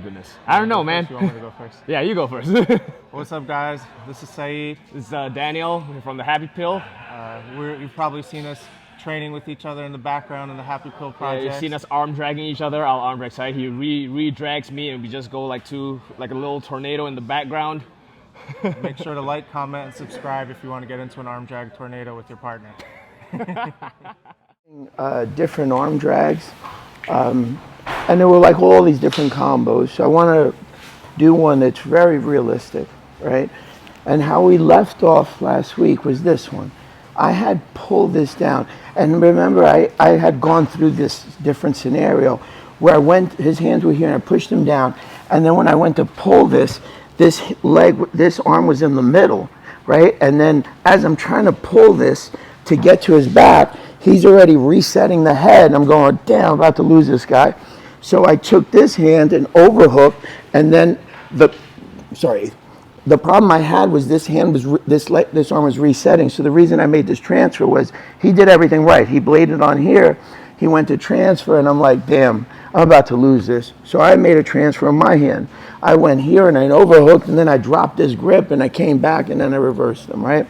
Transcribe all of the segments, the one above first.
goodness. I don't know, man. You want me to go first? Yeah, you go first. What's up, guys? This is Saeid. This is Daniel from the Happy Pill. You've probably seen us training with each other in the background in the Happy Pill project. Yeah, you've seen us arm dragging each other. I'll arm drag Saeid. He re-drags me, and we just go like a little tornado in the background. Make sure to like, comment, and subscribe if you want to get into an arm drag tornado with your partner. Different arm drags, and there were like all these different combos. So I want to do one that's very realistic, right? And how we left off last week was this one. I had pulled this down, and remember I had gone through this different scenario where his hands were here and I pushed him down, and then when I went to pull this arm was in the middle, right? And then as I'm trying to pull this to get to his back, he's already resetting the head. I'm going, damn, I'm about to lose this guy. So I took this hand and overhooked, and then the problem I had was this arm was resetting. So the reason I made this transfer was he did everything right. He bladed on here, he went to transfer, and I'm like, damn, I'm about to lose this. So I made a transfer in my hand. I went here and I overhooked, and then I dropped this grip and I came back and then I reversed them, right?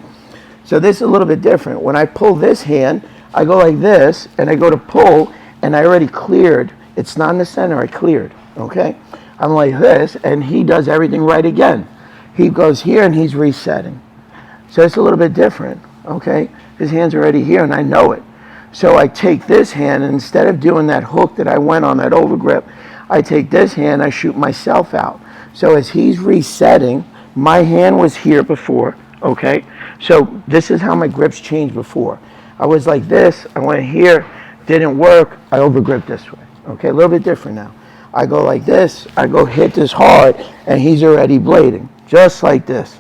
So this is a little bit different. When I pull this hand, I go like this and I go to pull and I already cleared. It's not in the center, I cleared, okay? I'm like this and he does everything right again. He goes here and he's resetting. So it's a little bit different, okay? His hand's already here and I know it. So I take this hand, and instead of doing that hook that I went on, that overgrip, I take this hand, I shoot myself out. So as he's resetting, my hand was here before, okay? So this is how my grips changed before. I was like this, I went here, didn't work, I overgripped this way, okay? A little bit different now. I go like this, I go hit this hard, and he's already blading, just like this.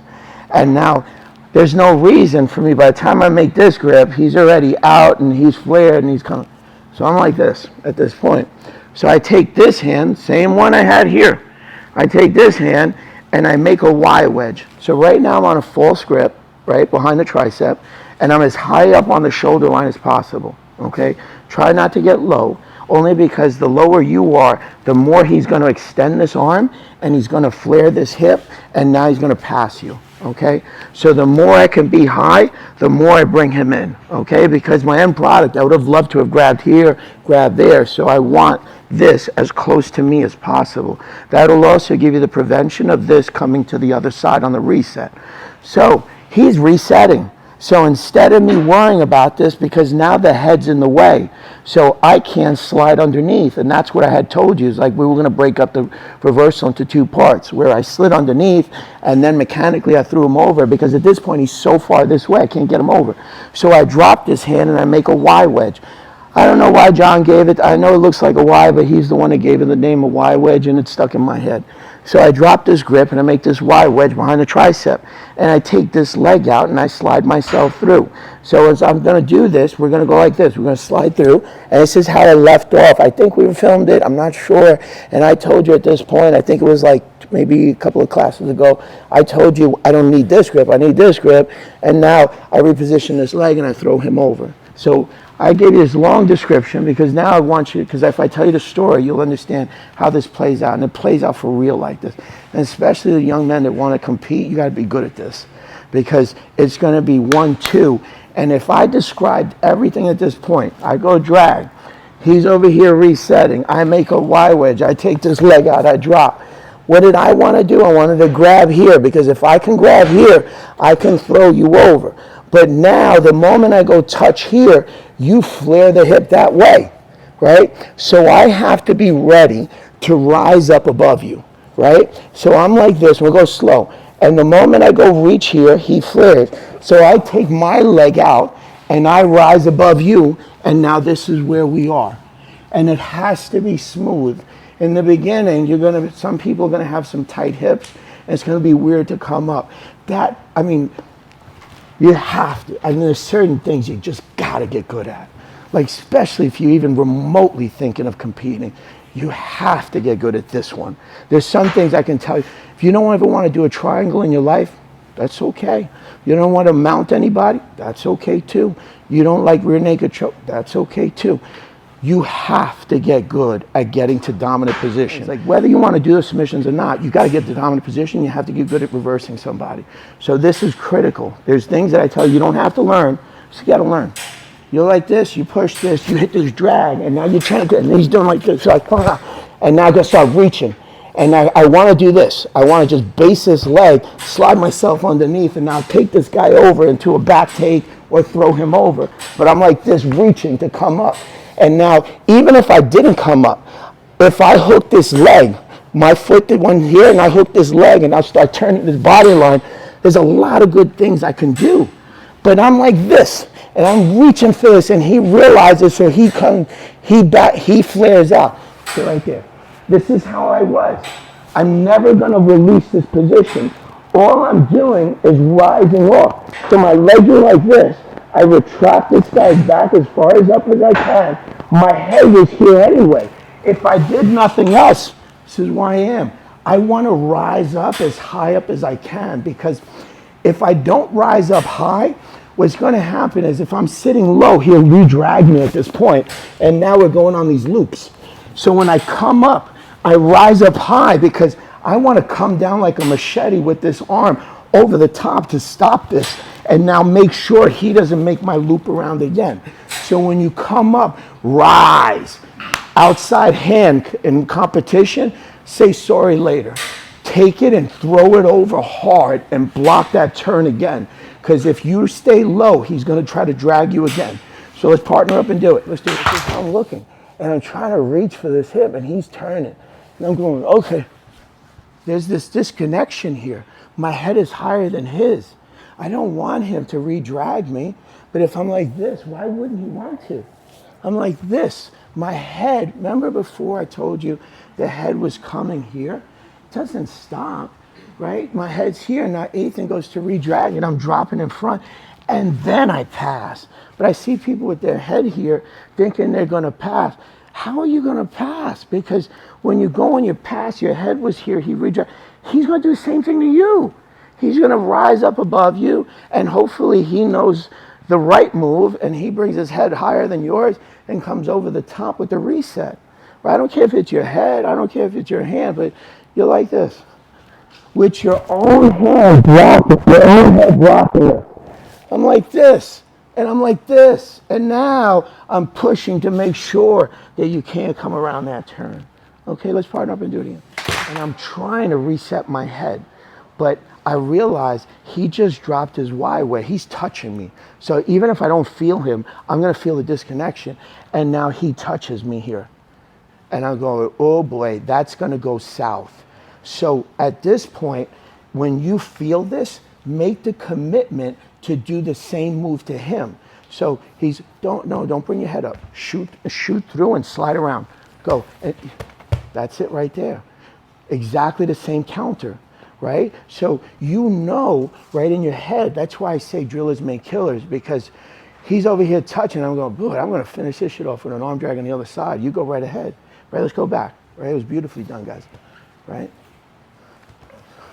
And now, there's no reason for me, by the time I make this grip, he's already out and he's flared and he's coming. So I'm like this at this point. So I take this hand, same one I had here. I take this hand and I make a Y wedge. So right now I'm on a false grip, right, behind the tricep, and I'm as high up on the shoulder line as possible, okay? Try not to get low, only because the lower you are, the more he's gonna extend this arm and he's gonna flare this hip, and now he's gonna pass you. Okay, so the more I can be high, the more I bring him in, okay? Because my end product, I would have loved to have grabbed here, grabbed there, so I want this as close to me as possible. That'll also give you the prevention of this coming to the other side on the reset. So he's resetting. So instead of me worrying about this, because now the head's in the way, so I can't slide underneath. And that's what I had told you, is like we were gonna break up the reversal into two parts, where I slid underneath and then mechanically I threw him over, because at this point he's so far this way, I can't get him over. So I drop this hand and I make a Y wedge. I don't know why John gave it. I know it looks like a Y, but he's the one that gave it the name of Y wedge, and it's stuck in my head. So I drop this grip and I make this Y wedge behind the tricep, and I take this leg out and I slide myself through. So as I'm gonna do this, we're gonna go like this. We're gonna slide through, and this is how I left off. I think we filmed it, I'm not sure. And I told you at this point, I think it was like maybe a couple of classes ago, I told you I don't need this grip, I need this grip. And now I reposition this leg and I throw him over. So I gave you this long description because now I want you, because if I tell you the story, you'll understand how this plays out, and it plays out for real like this. And especially the young men that want to compete, you got to be good at this, because it's going to be 1-2. And if I described everything at this point, I go drag, he's over here resetting, I make a Y wedge, I take this leg out, I drop. What did I want to do? I wanted to grab here, because if I can grab here, I can throw you over. But now, the moment I go touch here, you flare the hip that way, right? So I have to be ready to rise up above you, right? So I'm like this, we'll go slow. And the moment I go reach here, he flares. So I take my leg out and I rise above you, and now this is where we are. And it has to be smooth. In the beginning, some people are gonna have some tight hips, and it's gonna be weird to come up. You have to. I mean, there's certain things you just gotta get good at. Like, especially if you're even remotely thinking of competing, you have to get good at this one. There's some things I can tell you. If you don't ever want to do a triangle in your life, that's okay. You don't want to mount anybody, that's okay too. You don't like rear naked choke, that's okay too. You have to get good at getting to dominant position. It's like whether you want to do the submissions or not, you got to get to dominant position. You have to get good at reversing somebody. So this is critical. There's things that I tell you don't have to learn, so you got to learn. You're like this, you push this, you hit this drag, and now you're trying to, and he's doing like this, like, and now I got to start reaching. And I want to do this. I want to just base this leg, slide myself underneath, and now take this guy over into a back take or throw him over. But I'm like this, reaching to come up. And now, even if I didn't come up, if I hook this leg, my foot did one here, and I hook this leg, and I start turning this body line, there's a lot of good things I can do. But I'm like this, and I'm reaching for this, and he realizes, so he comes, he flares out. So right there. This is how I was. I'm never going to release this position. All I'm doing is rising off. So my legs are like this. I retract this guy back as far as up as I can. My head is here anyway. If I did nothing else, this is where I am. I want to rise up as I can, because if I don't rise up high, what's going to happen is if I'm sitting low, he'll re-drag me at this point, and now we're going on these loops. So when I come up, I rise up high because I want to come down like a machete with this arm over the top to stop this, and now make sure he doesn't make my loop around again. So when you come up, rise. Outside hand in competition, say sorry later. Take it and throw it over hard and block that turn again. Because if you stay low, he's going to try to drag you again. So let's partner up and do it. Let's do it. This is how I'm looking. And I'm trying to reach for this hip, and he's turning. And I'm going, okay. There's this disconnection here. My head is higher than his. I don't want him to re-drag me, but if I'm like this, why wouldn't he want to? I'm like this. My head, remember before I told you the head was coming here? It doesn't stop, right? My head's here, now Ethan goes to re-drag, and I'm dropping in front, and then I pass. But I see people with their head here thinking they're gonna pass. How are you gonna pass? Because when you go and you pass, your head was here, he re-drag. He's gonna do the same thing to you. He's going to rise up above you, and hopefully he knows the right move, and he brings his head higher than yours and comes over the top with the reset. Right? I don't care if it's your head, I don't care if it's your hand, but you're like this. With your own hand blocking, your own head blocking it. I'm like this, and I'm like this, and now I'm pushing to make sure that you can't come around that turn. Okay, let's partner up and do it again. And I'm trying to reset my head, but I realize he just dropped his Y way. He's touching me. So even if I don't feel him, I'm going to feel the disconnection. And now he touches me here. And I'm going, oh boy, that's going to go south. So at this point, when you feel this, make the commitment to do the same move to him. So he's, don't bring your head up. Shoot through and slide around. Go. And that's it right there. Exactly the same counter. Right? So you know right in your head, that's why I say drillers make killers, because he's over here touching, I'm going, good, I'm going to finish this shit off with an arm drag on the other side. You go right ahead. Right? Let's go back. Right? It was beautifully done, guys. Right?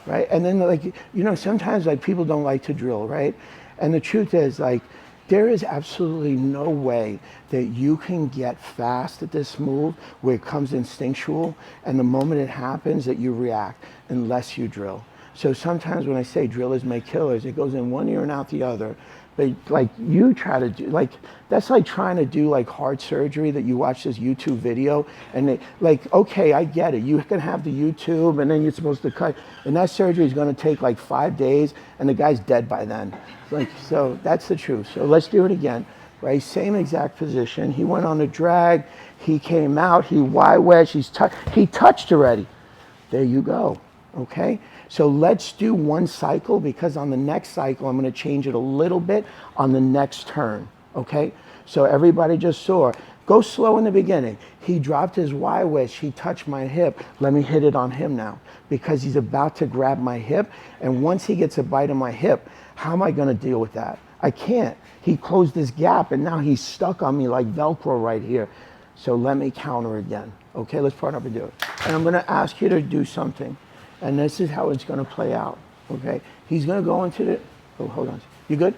Right? And then, like, you know, sometimes, like, people don't like to drill, right? And the truth is, like, there is absolutely no way that you can get fast at this move where it comes instinctual, and the moment it happens that you react, unless you drill. So sometimes when I say drillers make killers, it goes in one ear and out the other. But like you try to do, like, that's like trying to do like heart surgery that you watch this YouTube video and they, like, okay, I get it. You can have the YouTube and then you're supposed to cut, and that surgery is going to take like 5 days and the guy's dead by then. Like, so that's the truth. So let's do it again, right? Same exact position. He went on the drag, he came out, he Y-wedged, he touched already. There you go, okay? So let's do one cycle, because on the next cycle, I'm going to change it a little bit on the next turn, okay? So everybody just saw, go slow in the beginning. He dropped his Y-wedge, he touched my hip. Let me hit it on him now, because he's about to grab my hip. And once he gets a bite of my hip, how am I going to deal with that? I can't. He closed this gap, and now he's stuck on me like Velcro right here. So let me counter again. Okay, let's partner up and do it. And I'm going to ask you to do something. And this is how it's going to play out, okay? He's going to go into the, hold on. You good?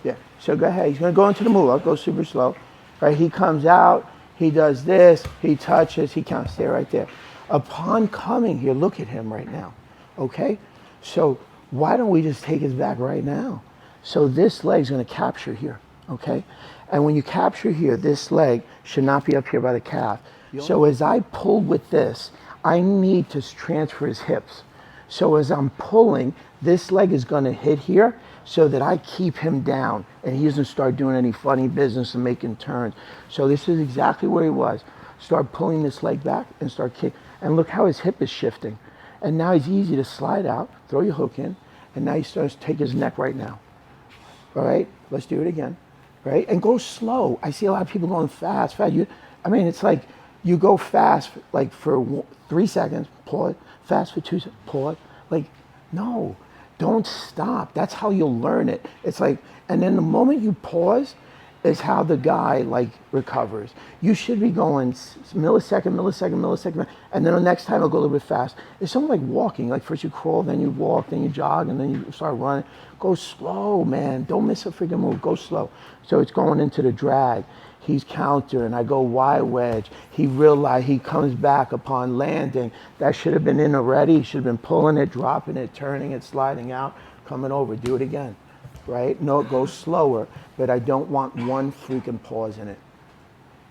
Yeah, so go ahead. He's going to go into the move. I'll go super slow. right? He comes out, he does this, he touches, he counts. Stay right there. Upon coming here, look at him right now, okay? So why don't we just take his back right now? So this leg's gonna capture here, okay? And when you capture here, this leg should not be up here by the calf. So as I pull with this, I need to transfer his hips. So as I'm pulling, this leg is gonna hit here so that I keep him down and he doesn't start doing any funny business and making turns. So this is exactly where he was. Start pulling this leg back and start kicking. And look how his hip is shifting. And now he's easy to slide out, throw your hook in, and now he starts to take his neck right now. All right, let's do it again, right? And go slow. I see a lot of people going fast. I mean, it's like you go fast like for 3 seconds, pause, fast for 2 seconds, pause. Like, no, don't stop. That's how you'll learn it. It's like, and then the moment you pause is how the guy like recovers. You should be going millisecond, millisecond, millisecond, and then the next time it'll go a little bit fast. It's something like walking. Like first you crawl, then you walk, then you jog, and then you start running. Go slow, man. Don't miss a freaking move. Go slow. So it's going into the drag. He's countering. I go wide wedge. He realized he comes back upon landing. That should have been in already. He should have been pulling it, dropping it, turning it, sliding out, coming over. Do it again, right? No, go slower, but I don't want one freaking pause in it,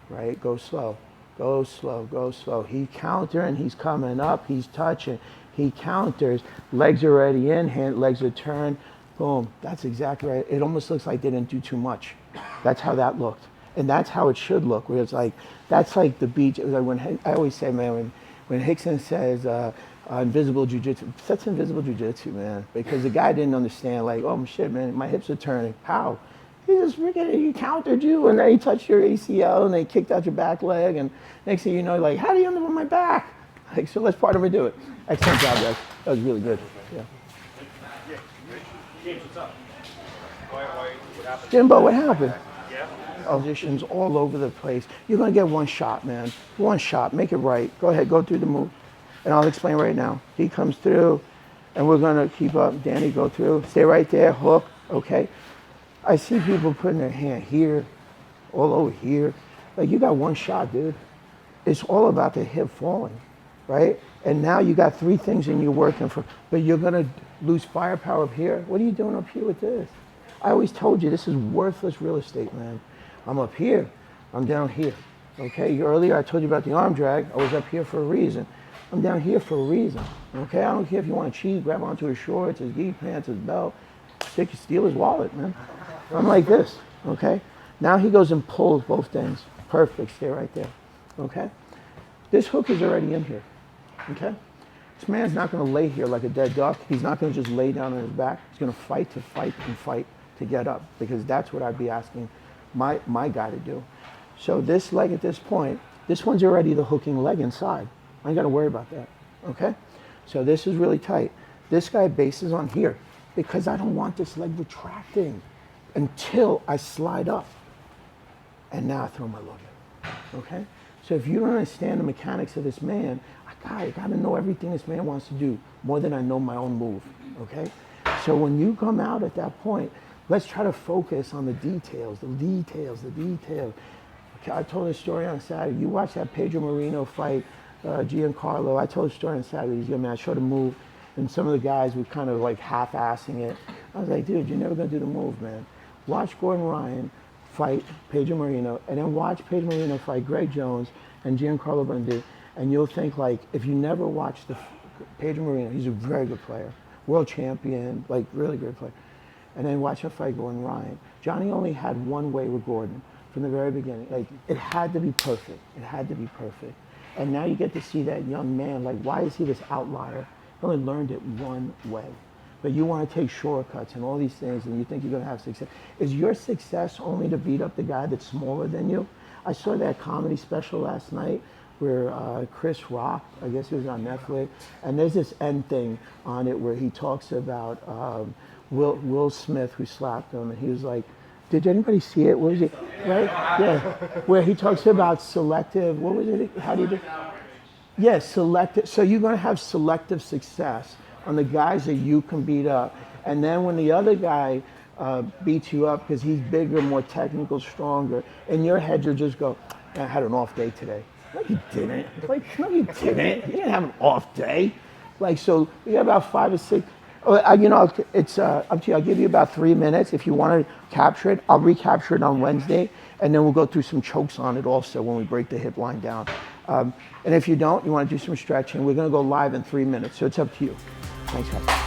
right? Go slow, go slow, go slow. He countering. He's coming up. He's touching. He counters. Legs are already in. Legs are turned. Boom. That's exactly right. It almost looks like they didn't do too much. That's how that looked. And that's how it should look, where it's like, that's like the beach. Like when I always say, man, when Hickson says invisible jujitsu, that's invisible jujitsu, man. Because the guy didn't understand, like, oh shit, man, my hips are turning. How? He just freaking, he countered you, and then he touched your ACL, and they kicked out your back leg, and next thing you know, like, how do you end up on my back? Like, so let's part of it do it. Excellent job, guys. That was really good. Yeah. James, what's up? What happened? Jimbo, what happened? Yeah. Positions all over the place. You're gonna get one shot, man. One shot, make it right. Go ahead, go through the move. And I'll explain right now. He comes through, and we're gonna keep up. Danny, go through. Stay right there, hook, okay? I see people putting their hand here, all over here. Like, you got one shot, dude. It's all about the hip falling, right? And now you got 3 things and you're working for, but you're gonna lose firepower up here. What are you doing up here with this? I always told you, this is worthless real estate, man. I'm up here, I'm down here, okay? Earlier I told you about the arm drag. I was up here for a reason. I'm down here for a reason, okay? I don't care if you want to cheat, grab onto his shorts, his gi pants, his belt, steal his wallet, man. I'm like this, okay? Now he goes and pulls both things. Perfect, stay right there, okay? This hook is already in here, okay? This man's not gonna lay here like a dead duck. He's not gonna just lay down on his back. He's gonna fight to get up, because that's what I'd be asking my guy to do. So this leg at this point, this one's already the hooking leg inside. I ain't gotta worry about that, okay? So this is really tight. This guy bases on here, because I don't want this leg retracting until I slide up. And now I throw my leg in, okay? So if you don't understand the mechanics of this man, I gotta know everything this man wants to do, more than I know my own move, okay? So when you come out at that point, let's try to focus on the details, the details. Okay, I told a story on Saturday. You watched that Pedro Moreno fight, Giancarlo. I told a story on Saturday. I showed a move, and some of the guys were kind of like half-assing it. I was like, dude, you're never gonna do the move, man. Watch Gordon Ryan fight Pedro Moreno, and then watch Pedro Moreno fight Greg Jones and Giancarlo Bundy, and you'll think, like, if you never watched Pedro Moreno, he's a very good player, world champion, like really great player. And then watch him fight Gordon Ryan. Johnny only had one way with Gordon from the very beginning. Like, it had to be perfect. It had to be perfect. And now you get to see that young man, like, why is he this outlier? He only learned it one way. But you want to take shortcuts and all these things, and you think you're going to have success. Is your success only to beat up the guy that's smaller than you? I saw that comedy special last night where Chris Rock, I guess it was on Netflix, and there's this end thing on it where he talks about Will Smith, who slapped him, and he was like, did anybody see it? What was it? Right? Yeah. Where he talks about selective, what was it? How do you do? Yeah, selective. So you're going to have selective success on the guys that you can beat up. And then when the other guy beats you up because he's bigger, more technical, stronger. In your head, you just go, I had an off day today. No, you didn't. Like, no, you didn't. You didn't have an off day. Like, so we got about 5 or 6. You know, it's up to you. I'll give you about 3 minutes. If you want to capture it, I'll recapture it on Wednesday, and then we'll go through some chokes on it also when we break the hip line down. And if you don't, you want to do some stretching, we're going to go live in 3 minutes, so it's up to you. Thanks, guys.